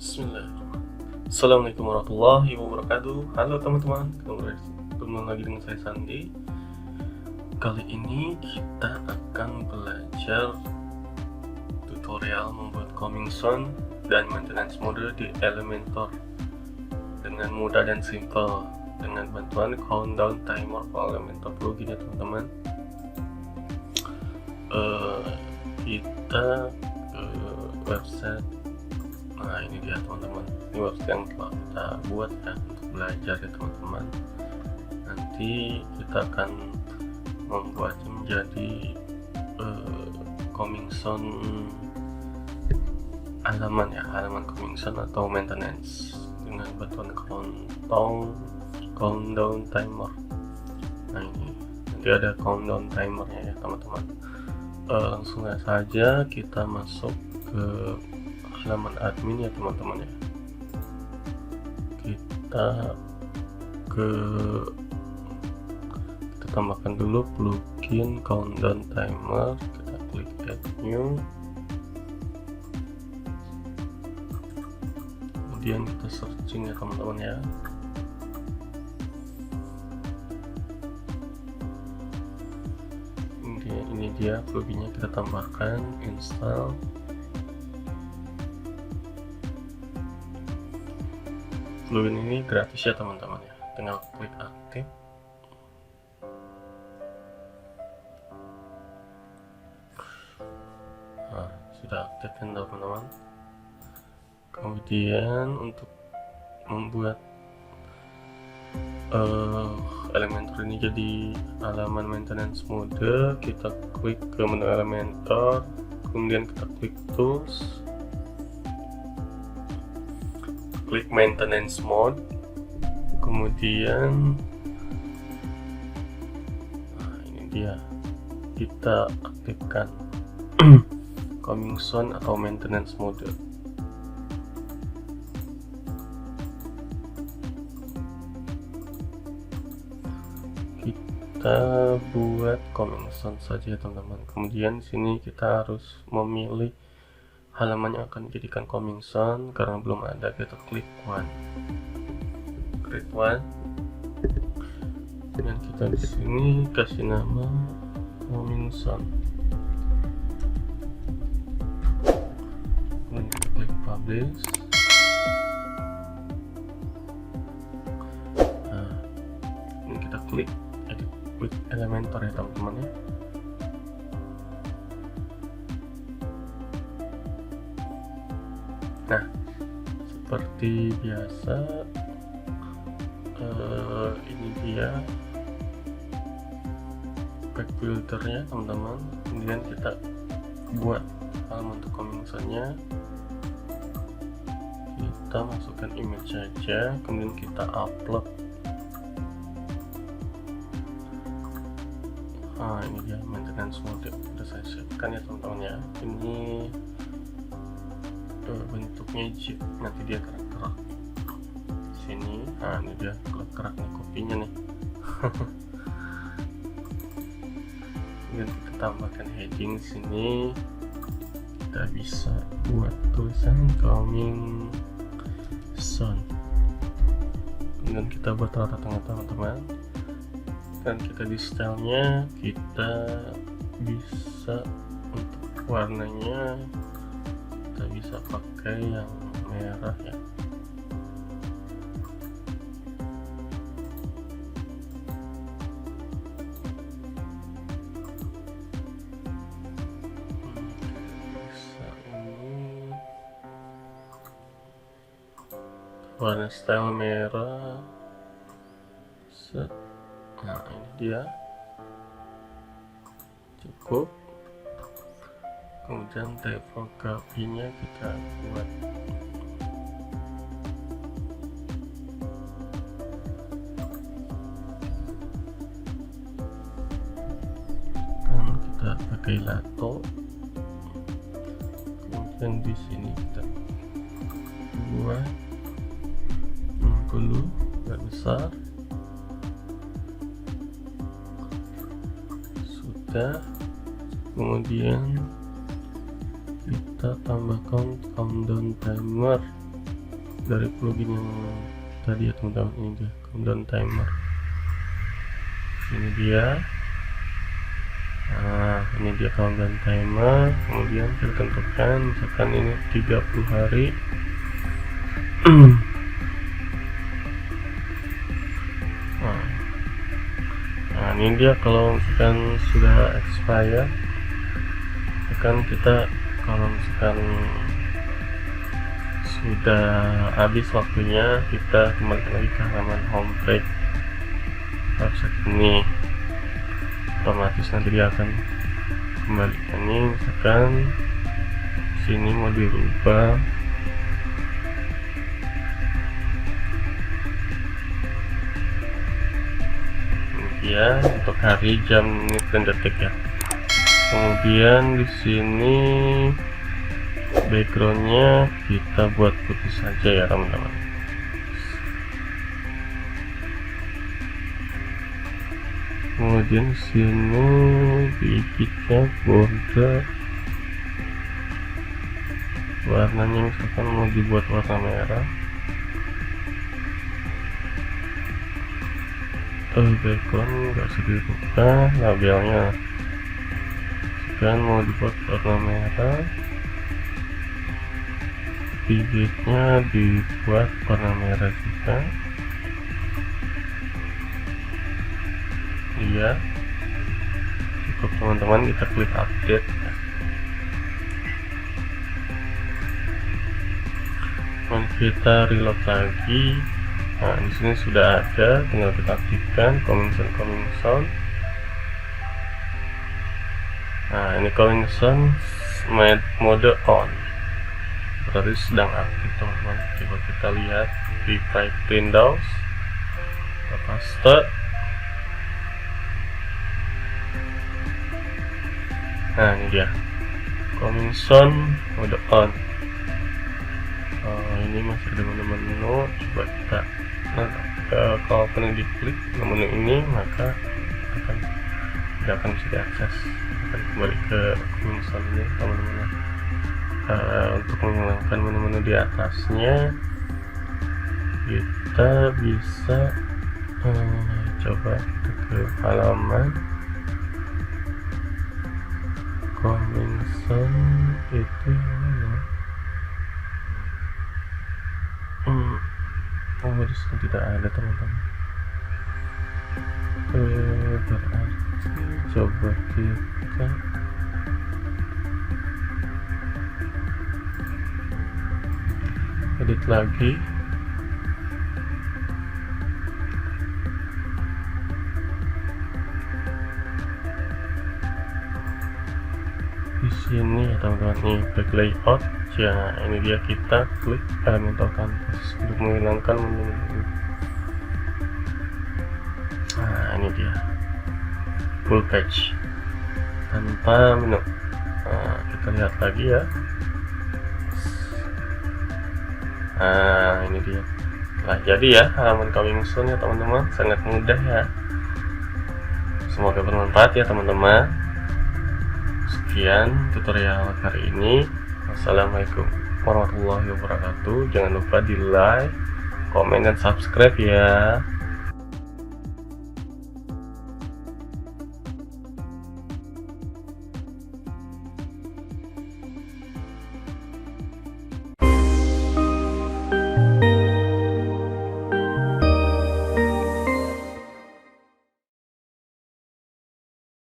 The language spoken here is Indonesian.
Bismillahirrahmanirrahim. Assalamualaikum warahmatullahi wabarakatuh. Halo teman-teman, ketemu lagi dengan saya Sandi. Kali ini kita akan belajar tutorial membuat coming soon dan maintenance mode di Elementor dengan mudah dan simple dengan bantuan countdown timer Elementor plugin ya teman-teman. Kita ke website. Nah ini dia teman-teman, ini website yang telah kita buat ya untuk belajar ya teman-teman. Nanti kita akan membuatnya menjadi coming soon halaman coming soon atau maintenance dengan bantuan countdown timer. Nah ini nanti ada countdown timernya ya teman-teman. Langsung saja kita masuk ke halaman admin ya teman-teman ya. Kita tambahkan dulu plugin countdown timer, kita klik add new, kemudian kita searching ya teman-teman ya. Ini dia pluginnya, kita tambahkan, install. Plugin ini gratis ya teman-teman ya, tinggal klik aktif. Nah, sudah aktif kan teman-teman. Kemudian untuk membuat Elementor ini jadi halaman maintenance mode, kita klik ke menu Elementor, kemudian kita klik tools, klik maintenance mode, kemudian nah ini dia, kita aktifkan coming soon atau maintenance mode. Kita buat coming soon saja teman-teman. Kemudian di sini kita harus memilih halaman yang akan dijadikan coming soon, karena belum ada, kita klik one, dan kita di sini kasih nama coming soon, kemudian kita klik publish. Nah ini kita klik edit with Elementor ya teman-teman ya. Nah, seperti biasa, ini dia back filternya teman-teman. Kemudian kita buat halaman untuk coming soon-nya, kita masukkan image saja, kemudian kita upload. Nah ini dia maintenance mode, sudah saya siapkan ya teman-teman ya. Ini bentuknya zip, nanti dia kerak-kerak sini. Nah ini dia kerak nih kopinya nih. Kemudian kita tambahkan heading sini, kita bisa buat tulisan coming soon, kemudian kita buat rata tengah teman-teman, dan kita di stylenya kita bisa untuk warnanya kita bisa pakai yang merah ya. Bisa ini warna style merah. Set. Nah ini dia, cukup. Kemudian typografinya kita buat kan, kita pakai lato. Kemudian di sini kita buat 60 agak besar. Sudah. Kemudian kita tambahkan countdown timer dari plugin yang tadi ya teman-teman. Ini dia countdown timer, ini dia. Nah, ini dia countdown timer. Kemudian kita tentukan misalkan ini 30 hari. Nah, ini dia kalau misalkan sudah expired, kan kita kalau misalkan sudah habis waktunya, kita kembali lagi ke halaman homepage website ini. Otomatis nanti dia akan kembali ini. Misalkan sini mau dirubah, ya untuk hari, jam, menit, dan detik ya. Kemudian di sini backgroundnya kita buat putih saja ya teman-teman. Kemudian di sini dikitnya border, warnanya misalkan mau dibuat warna merah. Background nggak usah dirubah, labelnya kan mau dibuat warna merah, bibitnya dibuat warna merah juga. Iya, cukup teman-teman, kita klik update. Dan kita reload lagi. Nah, di sini sudah ada, tinggal kita aktifkan coming sound. Nah, ini coming sound mode on, berarti sedang aktif teman-teman. Coba kita lihat di private windows, kita paste. Nah, ini dia coming sound mode on. Ini masih ada menu-menu. Coba kita kalau pernah diklik menu ini, maka tidak akan bisa diakses, akan kembali ke misalnya teman-teman. Untuk menghilangkan menu-menu di atasnya, kita bisa coba ke halaman komentar itu mana? Diskon tidak ada teman-teman. Berarti coba kita edit lagi. Di sini ya teman-teman, nih back layout ya. Ini dia, kita klik Elementor canvas untuk menghilangkan menu. Nah, ini dia full page tanpa menu. Nah, kita lihat lagi ya. Nah, ini dia. Nah, jadi ya halaman coming soon ya teman-teman, sangat mudah ya. Semoga bermanfaat ya teman-teman. Sekian tutorial kali ini. Assalamualaikum warahmatullahi wabarakatuh. Jangan lupa di like, komen, dan subscribe ya.